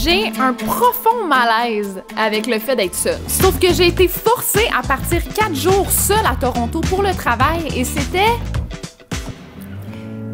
j'ai un profond malaise avec le fait d'être seule. Sauf que j'ai été forcée à partir 4 jours seule à Toronto pour le travail et c'était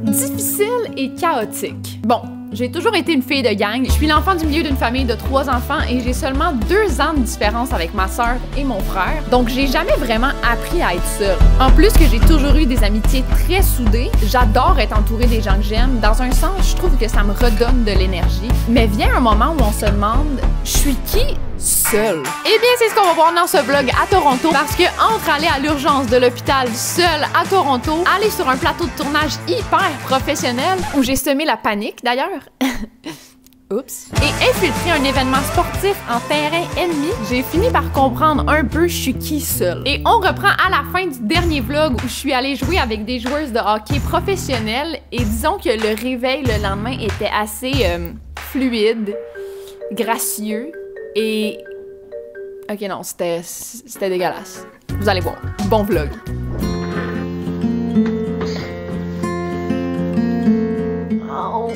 difficile et chaotique. Bon, j'ai toujours été une fille de gang. Je suis l'enfant du milieu d'une famille de 3 enfants et j'ai seulement 2 ans de différence avec ma sœur et mon frère. Donc, j'ai jamais vraiment appris à être seule. En plus que j'ai toujours eu des amitiés très soudées, j'adore être entourée des gens que j'aime. Dans un sens, je trouve que ça me redonne de l'énergie. Mais vient un moment où on se demande, je suis qui seule? Eh bien, c'est ce qu'on va voir dans ce vlog à Toronto parce que entre aller à l'urgence de l'hôpital seule à Toronto, aller sur un plateau de tournage hyper professionnel où j'ai semé la panique d'ailleurs, oups, et infiltrer un événement sportif en terrain ennemi, j'ai fini par comprendre un peu je suis qui seule. Et on reprend à la fin du dernier vlog où je suis allée jouer avec des joueuses de hockey professionnelles et disons que le réveil le lendemain était assez fluide, gracieux et... Ok non, c'était dégueulasse. Vous allez voir. Bon vlog. Oh.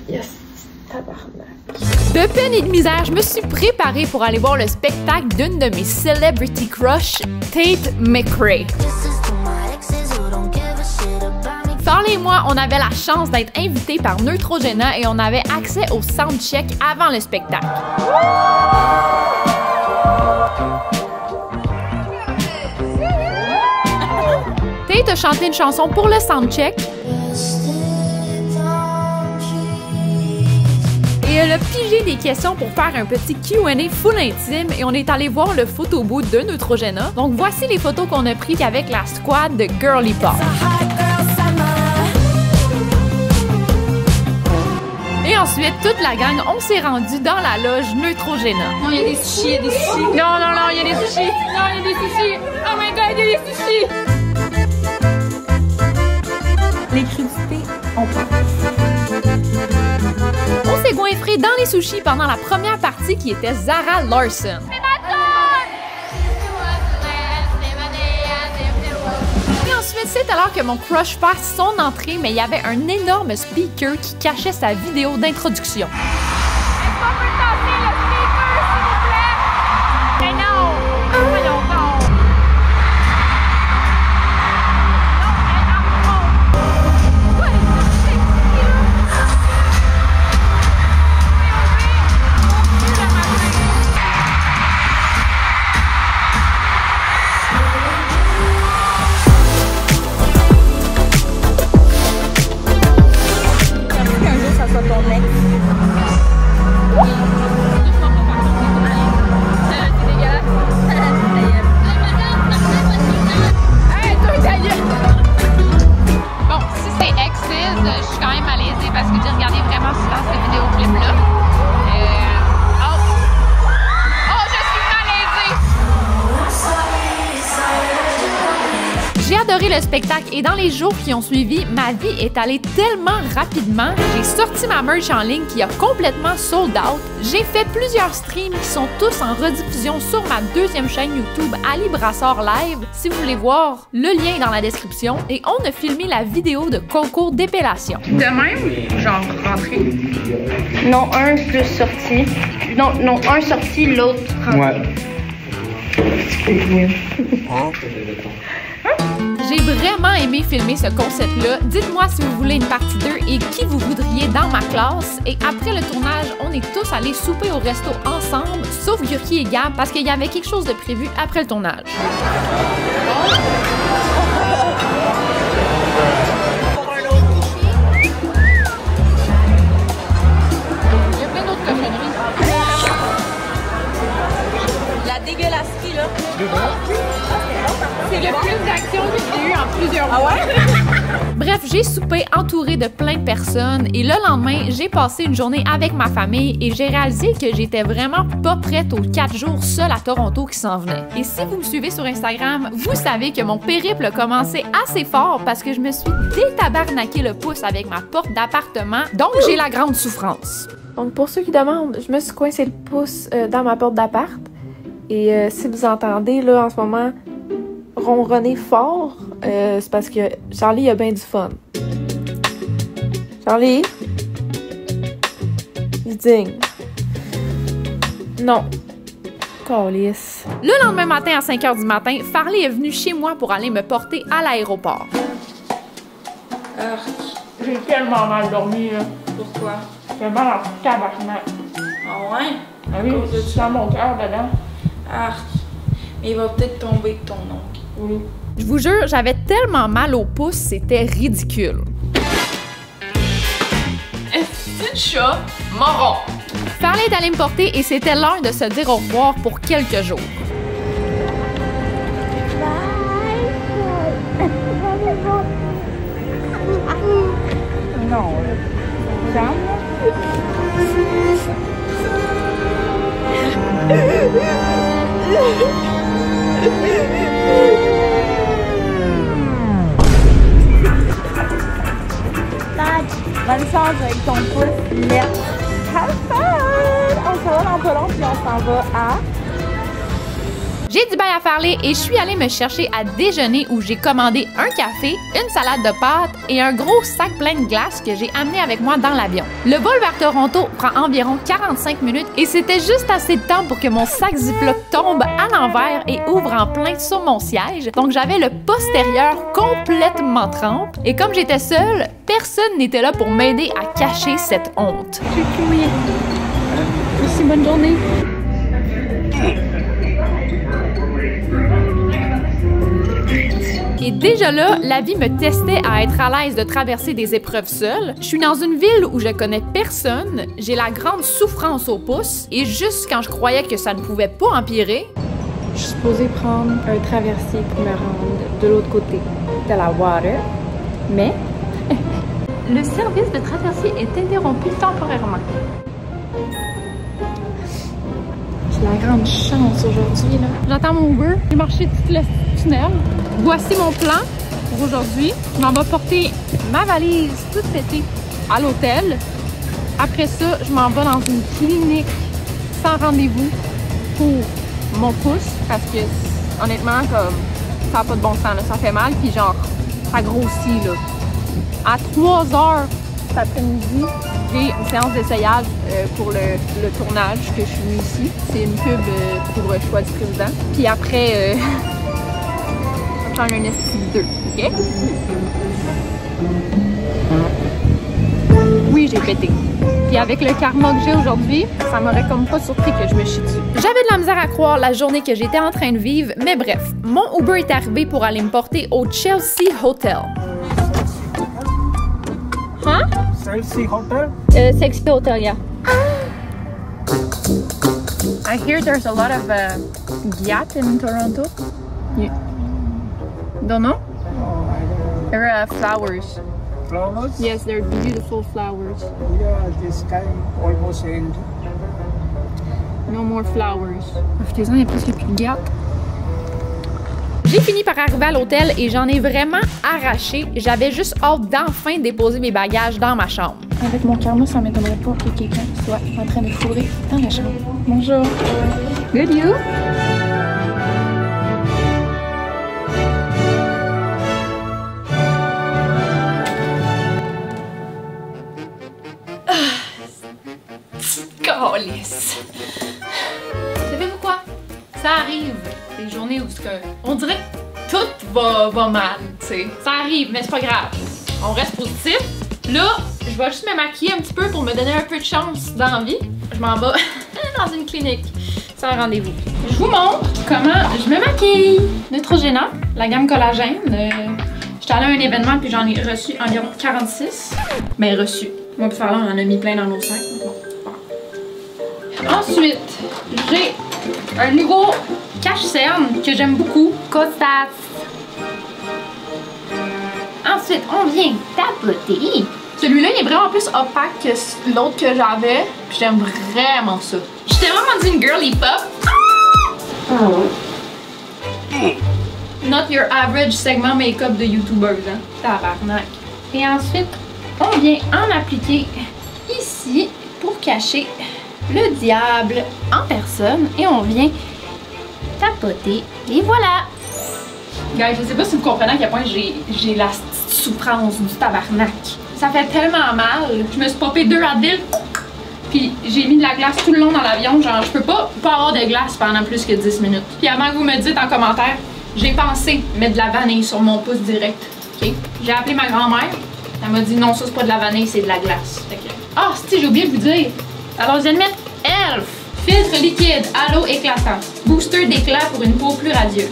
Yes. De peine et de misère, je me suis préparée pour aller voir le spectacle d'une de mes celebrity crush, Tate McRae. Farley et moi, on avait la chance d'être invités par Neutrogena et on avait accès au soundcheck avant le spectacle. Tate a chanté une chanson pour le soundcheck. Et elle a pigé des questions pour faire un petit Q&A full intime et on est allé voir le photobooth de Neutrogena. Donc voici les photos qu'on a prises avec la squad de Girly Pop. Et ensuite, toute la gang, on s'est rendu dans la loge Neutrogena. Non, il y a des sushis, il y a des sushis. Non, non, non, il y a des sushis. Non, il y a des sushis. Oh my god, il y a des sushis. Les crudités, on prend. On s'est goinfré dans les sushis pendant la première partie qui était Zara Larsson. Ensuite, c'est alors que mon crush fasse son entrée, mais il y avait un énorme speaker qui cachait sa vidéo d'introduction. Est-ce qu'on peut tasser le speaker, s'il vous plaît? Mais non! Voyons donc! J'ai adoré le spectacle et dans les jours qui ont suivi, ma vie est allée tellement rapidement. J'ai sorti ma merch en ligne qui a complètement sold out. J'ai fait plusieurs streams qui sont tous en rediffusion sur ma deuxième chaîne YouTube Ali Brassard Live. Si vous voulez voir, le lien est dans la description. Et on a filmé la vidéo de concours d'épellation. De même, genre rentré. Non, un plus sorti. Non, un sorti, l'autre rentré. Ouais. J'ai vraiment aimé filmer ce concept-là. Dites-moi si vous voulez une partie 2 et qui vous voudriez dans ma classe. Et après le tournage, on est tous allés souper au resto ensemble, sauf Gurki et Gab, parce qu'il y avait quelque chose de prévu après le tournage. Il y a plein d'autres cochonneries. La dégueulasserie, là. C'est le plus d'action que j'ai eu en plusieurs mois. Ah ouais? Bref, j'ai soupé entouré de plein de personnes et le lendemain, j'ai passé une journée avec ma famille et j'ai réalisé que j'étais vraiment pas prête aux 4 jours seule à Toronto qui s'en venaient. Et si vous me suivez sur Instagram, vous savez que mon périple a commencé assez fort parce que je me suis détabarnaqué le pouce avec ma porte d'appartement, donc j'ai la grande souffrance. Donc pour ceux qui demandent, je me suis coincé le pouce dans ma porte d'appart et si vous entendez là en ce moment ronronner fort, c'est parce que Charlie a bien du fun. Charlie? Je digne. Non. Calice. Le lendemain matin à 5h du matin, Farley est venu chez moi pour aller me porter à l'aéroport. J'ai tellement mal dormi, là. Pourquoi? J'ai mal en tabarnak. Ah ouais? Ah oui, je sens mon cœur dedans. Arc. Mais il va peut-être tomber ton oncle. Oui. Je vous jure, j'avais tellement mal au pouce, c'était ridicule. Est-ce que chat marron? Farley est allé me porter et c'était l'heure de se dire au revoir pour quelques jours. Non, calme. Bonne chance avec ton pouce net. Have fun! On s'en va dans pas long, puis on s'en va à... J'ai dit bye à Farley et je suis allée me chercher à déjeuner où j'ai commandé un café, une salade de pâtes et un gros sac plein de glace que j'ai amené avec moi dans l'avion. Le vol vers Toronto prend environ 45 minutes et c'était juste assez de temps pour que mon sac Ziploc tombe à l'envers et ouvre en plein sur mon siège. Donc j'avais le postérieur complètement trempe et comme j'étais seule, personne n'était là pour m'aider à cacher cette honte. Je suis mouillée. Merci, bonne journée. Et déjà là, la vie me testait à être à l'aise de traverser des épreuves seule. Je suis dans une ville où je connais personne, j'ai la grande souffrance au pouce, et juste quand je croyais que ça ne pouvait pas empirer, Je suis supposée prendre un traversier pour me rendre de l'autre côté de la water, mais le service de traversier est interrompu temporairement. j'ai la grande chance aujourd'hui, là. J'attends mon Uber, j'ai marché tout le tunnel. Voici mon plan pour aujourd'hui. Je m'en vais porter ma valise tout cet été à l'hôtel. Après ça, je m'en vais dans une clinique sans rendez-vous pour mon pouce parce que honnêtement, comme ça n'a pas de bon sens, là. Ça fait mal puis genre ça grossit là. À 3h cet après-midi, j'ai une séance d'essayage pour le tournage que je suis venue ici. C'est une pub pour le choix du président. Puis après, je vais prendre un ST2, ok? Oui, j'ai pété. Puis avec le karma que j'ai aujourd'hui, ça m'aurait comme pas surpris que je me chie dessus. J'avais de la misère à croire la journée que j'étais en train de vivre, mais bref, mon Uber est arrivé pour aller me porter au Chelsea Hotel. Huh? Chelsea Hotel? Sexy Hotel, yeah. I hear there's a lot of yacht in Toronto. You don't know? Oh, I don't know. There are flowers. Flowers? Yes, they're beautiful flowers. Yeah, this guy almost end. No more flowers. Profitez-en, il y a presque plus de yacht. J'ai fini par arriver à l'hôtel et j'en ai vraiment arraché. J'avais juste hâte d'enfin déposer mes bagages dans ma chambre. Avec mon karma, ça m'étonnerait pas qu'il y ait quelqu'un qui soit en train de fourrer dans la chambre. Bonjour. Good you? Calice. Savez-vous quoi? Ça arrive, des journées où on dirait que tout va mal, tu sais. Ça arrive, mais c'est pas grave. On reste positif. Là, je vais juste me maquiller un petit peu pour me donner un peu de chance dans la vie. Je m'en vais dans une clinique sans rendez-vous. Je vous montre comment je me maquille. Neutrogena, la gamme collagène. J'étais allée à un événement puis j'en ai reçu environ 46. Ben reçu. Moi puis Farley, on en a mis plein dans nos sacs. Ensuite, j'ai un nouveau cache-cerne que j'aime beaucoup. Costas. Ensuite, on vient tapoter. Celui-là, il est vraiment plus opaque que l'autre que j'avais. Puis j'aime vraiment ça. J'étais vraiment dit une girly pop. Not your average segment make-up de YouTubers, hein. Tabarnak. Et ensuite, on vient en appliquer ici pour cacher le diable en personne et on vient tapoter et voilà! Guys, je sais pas si vous comprenez à quel point j'ai la souffrance du tabarnak. Ça fait tellement mal. Je me suis popé 2 Advil, Puis j'ai mis de la glace tout le long dans l'avion. Genre, je peux pas avoir de glace pendant plus que 10 minutes. Puis avant que vous me dites en commentaire, j'ai pensé mettre de la vanille sur mon pouce direct. OK? J'ai appelé ma grand-mère. Elle m'a dit non, ça c'est pas de la vanille, c'est de la glace. Fait que... Ah, si, j'ai oublié de vous dire. Alors, je viens de mettre Elf. Filtre liquide à l'eau éclatant. Booster d'éclat pour une peau plus radieuse.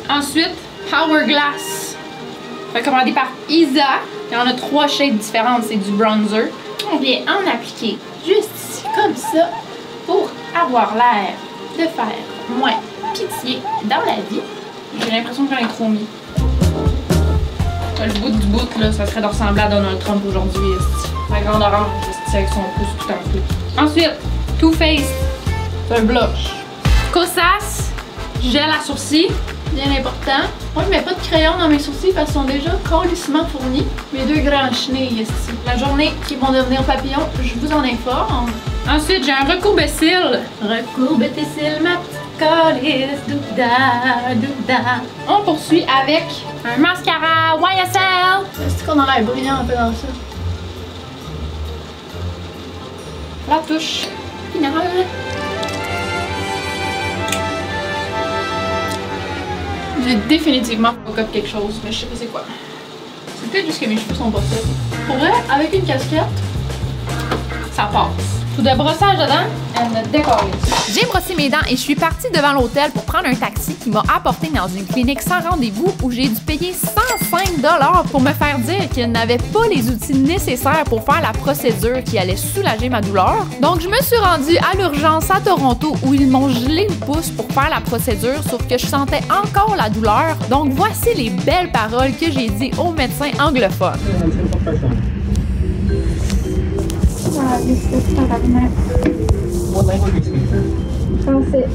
Ensuite, Hourglass. Recommandé par Isa. Il y en a 3 shades différentes, c'est du bronzer. On vient en appliquer juste ici, comme ça, pour avoir l'air de faire moins pitié dans la vie. J'ai l'impression que j'en ai trop mis. Le bout du bout, là, ça serait de ressembler à Donald Trump aujourd'hui. La grande orange, avec son pouce tout en flou. Ensuite, Too Faced. C'est un blush. Kosas, gel à sourcils. Bien important. Moi, je mets pas de crayon dans mes sourcils parce qu'ils sont déjà colissement fournis. Mes 2 grands chenilles ici. La journée qui vont devenir papillons, je vous en informe. Ensuite, j'ai un recourbe-cils. Recourbe tes cils, ma petite colisse. Douda, douda. On poursuit avec un mascara YSL. Est-ce qu'on a l'air brillant un peu dans ça? La touche finale. J'ai définitivement fuck up quelque chose, mais je sais pas c'est quoi. C'est peut-être juste que mes cheveux sont pas faits. Pour vrai, avec une casquette, ça passe. Tout de brossage dedans, elle me décolle. J'ai brossé mes dents et je suis partie devant l'hôtel pour prendre un taxi qui m'a apporté dans une clinique sans rendez-vous où j'ai dû payer 105 $ pour me faire dire qu'ils n'avaient pas les outils nécessaires pour faire la procédure qui allait soulager ma douleur. Donc je me suis rendue à l'urgence à Toronto où ils m'ont gelé le pouce pour faire la procédure, sauf que je sentais encore la douleur. Donc voici les belles paroles que j'ai dit au médecin anglophone. What language do you speak? Français.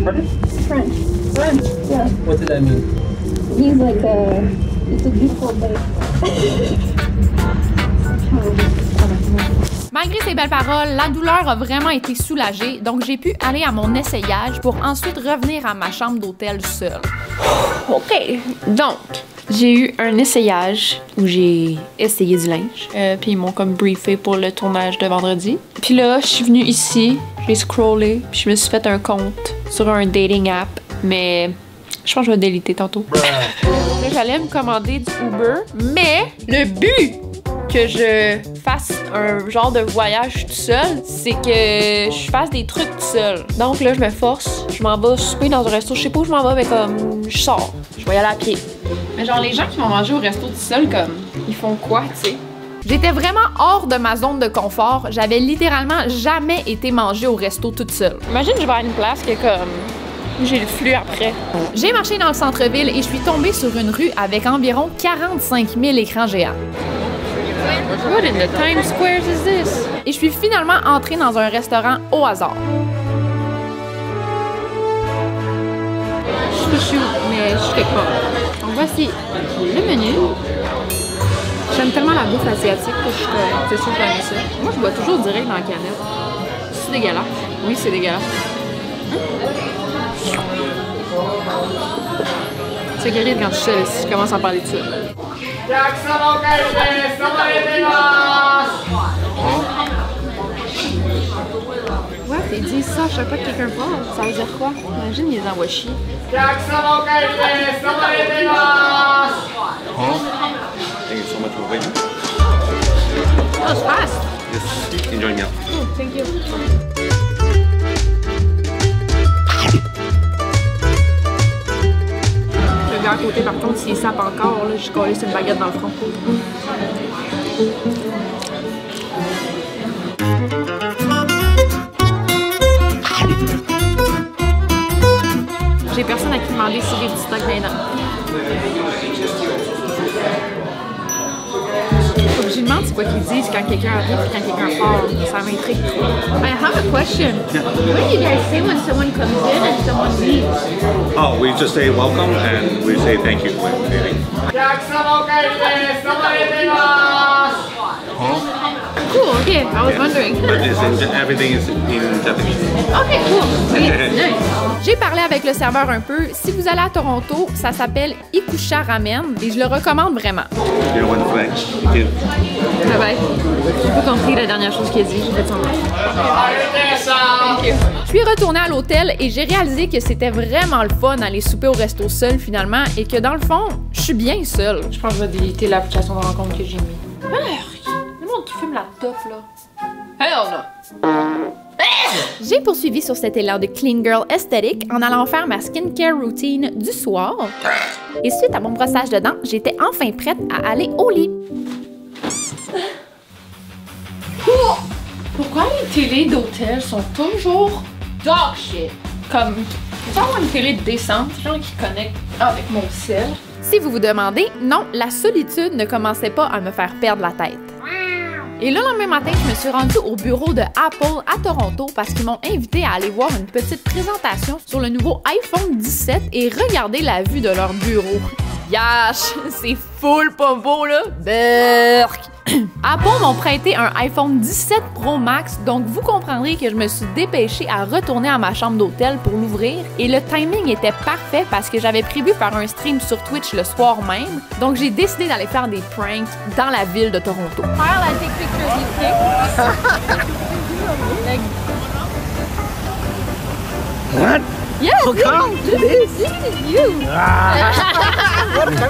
Pardon? French. French, yeah. What did that mean? He's like it's a beautiful day. Malgré ces belles paroles, la douleur a vraiment été soulagée, donc j'ai pu aller à mon essayage pour ensuite revenir à ma chambre d'hôtel seule. OK. Donc, j'ai eu un essayage où j'ai essayé du linge. Puis ils m'ont comme briefé pour le tournage de vendredi. Puis là, je suis venue ici, j'ai scrollé, puis je me suis fait un compte sur un dating app. Mais je pense que je vais déliter tantôt. Là, j'allais me commander du Uber, mais le but que je fasse un genre de voyage tout seul, c'est que je fasse des trucs tout seul. Donc là, je me force, je m'en vais souper dans un resto. Je sais pas où je m'en vais, mais comme je sors. Je vais y aller à pied. Mais genre, les gens qui vont manger au resto tout seul, comme, ils font quoi, tu sais? J'étais vraiment hors de ma zone de confort. J'avais littéralement jamais été manger au resto toute seule. Imagine, je vais à une place que comme, j'ai le flux après. J'ai marché dans le centre-ville et je suis tombée sur une rue avec environ 45 000 écrans géants. What in the Times Square is this? Et je suis finalement entrée dans un restaurant au hasard. Je suis chou, mais je suis quelque part. Donc voici le menu. J'aime tellement la bouffe asiatique que je suis comme, c'est sûr que j'aime ça. Moi, je bois toujours direct dans la canette. C'est dégueulasse. Oui, c'est dégueulasse. C'est guéri quand je suis seule si je commence à parler de ça. Ouais, t'es dit ça à chaque fois que quelqu'un parle. Ça veut dire quoi? Imagine, ils les envoient chier. Thank you so much for waiting. Oh, it's fast. Yes, enjoy now. Oh, thank you. Le gars à côté, par contre, s'il sape encore, là, je collé sur une baguette dans le front. J'ai personne à qui demander si j'ai du stock dans les dents. Faut que je lui demande c'est quoi qu'ils disent quand quelqu'un arrive et quand quelqu'un part. Ça m'intrigue trop. I have a question. What do you guys say when someone comes in and someone leaves? Oh, we just say welcome and we say thank you when leaving. cool. Okay, I was wondering. But everything is in Japanese. Okay, cool. Sweet. Nice. J'ai parlé avec le serveur un peu. Si vous allez à Toronto, ça s'appelle Ikusha Ramen et je le recommande vraiment. You want French? You Bye bye. J'ai pas compris la dernière chose qu'il a dit. J'ai fait son nom. Je suis retournée à l'hôtel et j'ai réalisé que c'était vraiment le fun d'aller souper au resto seul finalement et que dans le fond, je suis bien seule. Je pense que je vais déliter l'application de rencontre que j'ai mis. Le monde qui fume la top là. Hell no! J'ai poursuivi sur cet élan de clean girl esthétique en allant faire ma skincare routine du soir. Et suite à mon brossage de dents, j'étais enfin prête à aller au lit. Pourquoi les télés d'hôtel sont toujours dog shit? Comme, faut avoir une télé décente, genre qui connecte avec mon sel. Si vous vous demandez, non, la solitude ne commençait pas à me faire perdre la tête. Et le lendemain matin, je me suis rendue au bureau de Apple à Toronto parce qu'ils m'ont invité à aller voir une petite présentation sur le nouveau iPhone 17 et regarder la vue de leur bureau. Yash, c'est full pas beau là. Berk. Apple m'ont prêté un iPhone 17 Pro Max, donc vous comprendrez que je me suis dépêchée à retourner à ma chambre d'hôtel pour l'ouvrir et le timing était parfait parce que j'avais prévu faire un stream sur Twitch le soir même, donc j'ai décidé d'aller faire des pranks dans la ville de Toronto. Kyle, I take pictures of these pics. What? Yes, Oh, Kyle, this is you.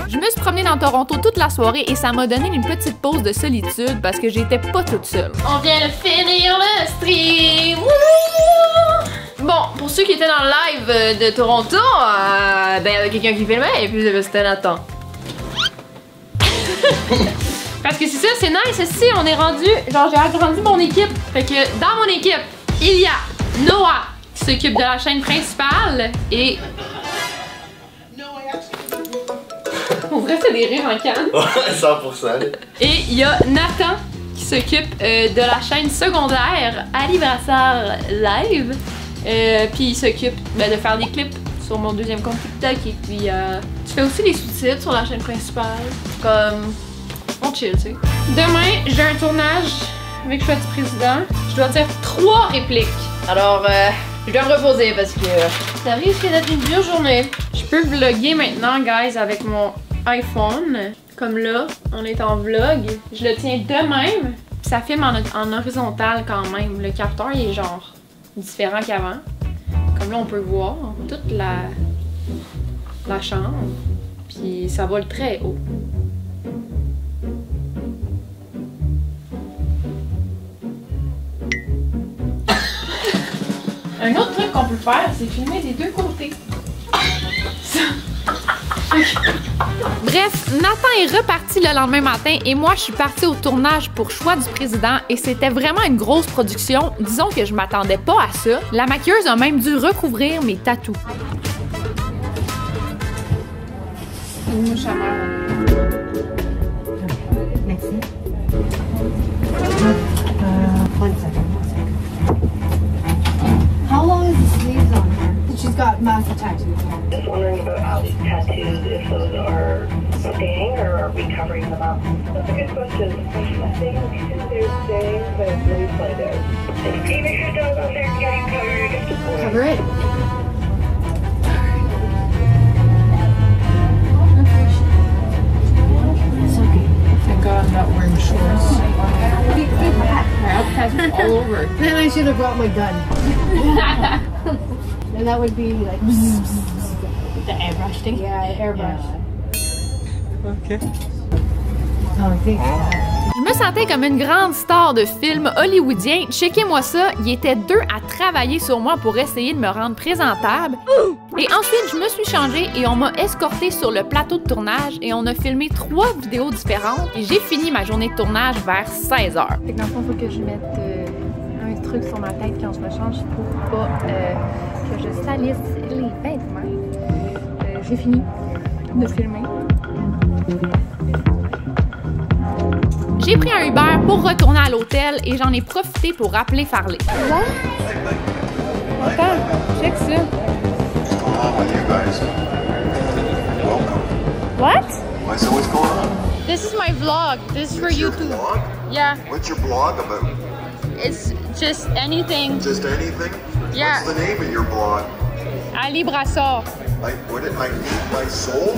Je me suis promenée dans Toronto toute la soirée et ça m'a donné une petite pause de solitude parce que j'étais pas toute seule. On vient de finir le stream! Wouhou! Bon, pour ceux qui étaient dans le live de Toronto, ben il y avait quelqu'un qui filmait et puis c'était Nathan. Parce que c'est ça, c'est nice ici, on est rendu, genre j'ai agrandi mon équipe. Fait que dans mon équipe, il y a Noah qui s'occupe de la chaîne principale et... On vrai, c'est des rires en canne. 100%. Et il y a Nathan qui s'occupe de la chaîne secondaire Ali Brassard Live. Puis il s'occupe de faire des clips sur mon deuxième compte TikTok. Et puis tu fais aussi des sous-titres sur la chaîne principale. Comme on chill, tu sais. Demain, j'ai un tournage avec Choix du Président. Je dois dire 3 répliques. Alors, je dois me reposer parce que ça risque d'être une dure journée. Je peux vlogger maintenant, guys, avec mon iPhone. Comme là, on est en vlog. Je le tiens de même. Puis ça filme en horizontal quand même. Le capteur, il est genre différent qu'avant. Comme là, on peut voir toute la chambre. Puis ça vole très haut. Un autre truc qu'on peut faire, c'est filmer des deux côtés. Bref, Nathan est reparti le lendemain matin et moi je suis partie au tournage pour Choix du Président et c'était vraiment une grosse production. Disons que je m'attendais pas à ça. La maquilleuse a même dû recouvrir mes tatous. Une mouche à mort. Merci. One second. How long is the sleeves on her? She's got massive tattoos. Just wondering about Ali's tattoos, if those are staying or are we covering them up? That's a good question. I think they're staying, but let me find out. Even if your dog out there getting covered. Cover it. It's okay. Thank God I'm not wearing shorts. I have tattoos all over. Then I should have brought my gun. And that would be like the airbrush thing. Yeah, airbrush. Okay. Oh, thanks. Je me sentais comme une grande star de film hollywoodien. Checkez-moi ça, il était 2 à travailler sur moi pour essayer de me rendre présentable. Et ensuite, je me suis changée et on m'a escortée sur le plateau de tournage et on a filmé 3 vidéos différentes. Et j'ai fini ma journée de tournage vers 16h. Fait que dans le fond, il faut que je mette un truc sur ma tête quand je me change pour pas que je salisse les vêtements. J'ai fini de filmer. J'ai pris un Uber pour retourner à l'hôtel et j'en ai profité pour appeler Farley. What? Attends, check ça. What's going on with you guys? Welcome. What? So what's going on? This is my vlog. This is for YouTube. Blog? Yeah. What's your blog about? It's just anything. Just anything? Yeah. What's the name of your blog? Ali Brassard. What did I need my soul?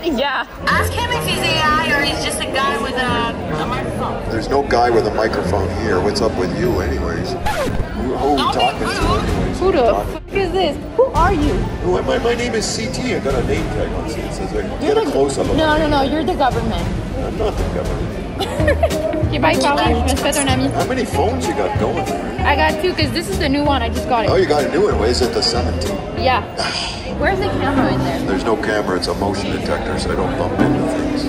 Yeah. Ask him if he's AI or he's just a guy with a microphone. There's no guy with a microphone here. What's up with you, anyways? Who are we talking to, anyways? Who the fuck is this? Who are you? My name is CT. I got a name tag on it. It says, get a close-up of No, you're the government. I'm not the government. Okay, bye, Charlie. Je me suis fait un ami. How many phones you got going there? I got 2 because this is the new one. I just got it. Oh, you got a new one. Is it the 17? Yeah. Where's the camera in there? There's no camera. It's a motion detector, so I don't bump into things.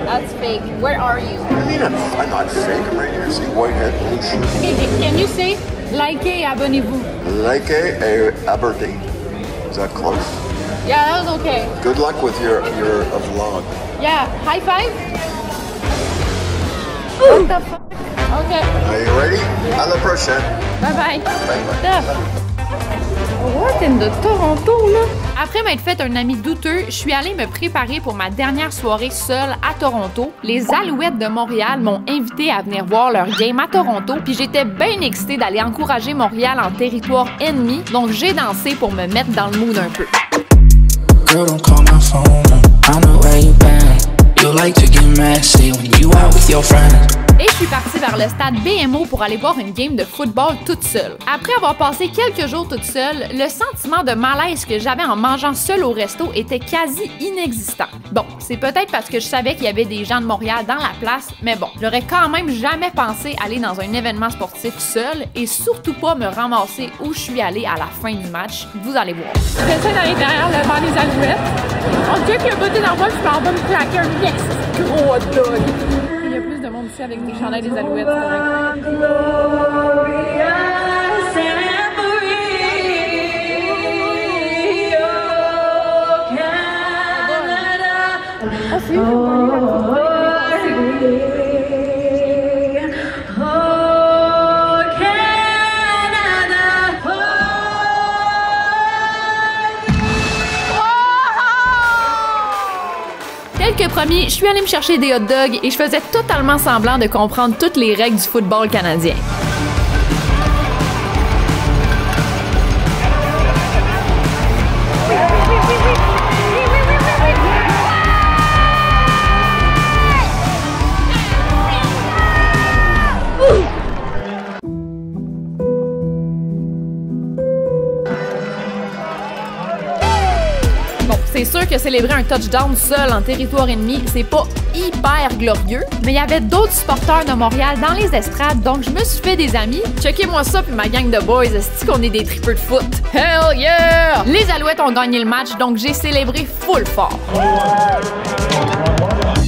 That's fake. Where are you? What do you mean I'm not fake? I'm right here. See, whitehead, blue shirt. Okay, can you say, likez, abonnez-vous? Likez et Aberdeen. Is that close? Yeah, that was okay. Good luck with your vlog. Yeah, high five? What the fuck? Okay. Are you ready? À la prochaine. Bye-bye. Bye-bye. What in the Toronto, là? Après m'être fait un ami douteux, je suis allée me préparer pour ma dernière soirée seule à Toronto. Les Alouettes de Montréal m'ont invité à venir voir leur game à Toronto, puis j'étais bien excitée d'aller encourager Montréal en territoire ennemi, donc j'ai dansé pour me mettre dans le mood un peu. Girl, don't call my phone. I know where you been. You like to get messy when you out with your friends. Et je suis partie vers le stade BMO pour aller voir une game de football toute seule. Après avoir passé quelques jours toute seule, le sentiment de malaise que j'avais en mangeant seule au resto était quasi inexistant. Bon, c'est peut-être parce que je savais qu'il y avait des gens de Montréal dans la place, mais bon, j'aurais quand même jamais pensé aller dans un événement sportif seul et surtout pas me ramasser où je suis allée à la fin du match. Vous allez voir. Je fais ça dans l'intérieur, le banc des Alouettes. On dirait qu'il y a beauté dans moi, je m'en vais me claquer un next gros hot dog. Il y a plus de monde ici avec des chandails des Alouettes. Ah, c'est Tel que promis, je suis allée me chercher des hot dogs et je faisais totalement semblant de comprendre toutes les règles du football canadien. C'est sûr que célébrer un touchdown seul en territoire ennemi, c'est pas hyper glorieux, mais il y avait d'autres supporters de Montréal dans les estrades, donc je me suis fait des amis. Checkez-moi ça puis ma gang de boys, est-ce qu'on est des tripeux de foot? Hell yeah! Les Alouettes ont gagné le match, donc j'ai célébré full fort.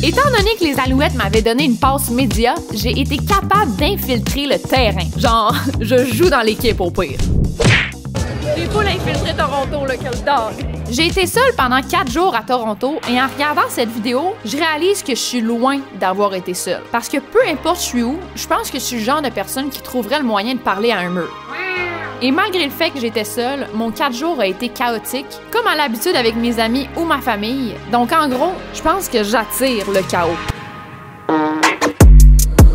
Étant donné que les Alouettes m'avaient donné une passe média, j'ai été capable d'infiltrer le terrain. Genre, je joue dans l'équipe au pire. J'ai full infiltré Toronto, là, quel dog! J'ai été seule pendant 4 jours à Toronto et en regardant cette vidéo, je réalise que je suis loin d'avoir été seule. Parce que peu importe je suis où, je pense que je suis le genre de personne qui trouverait le moyen de parler à un mur. Et malgré le fait que j'étais seule, mon 4 jours a été chaotique, comme à l'habitude avec mes amis ou ma famille. Donc en gros, je pense que j'attire le chaos.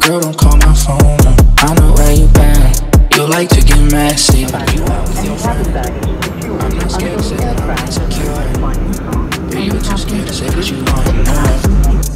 Girl, don't call my phone. I know where you been. You like to get messy when you out with your friends. I'm not scared to say that I'm insecure. But you're too scared to say that you want more.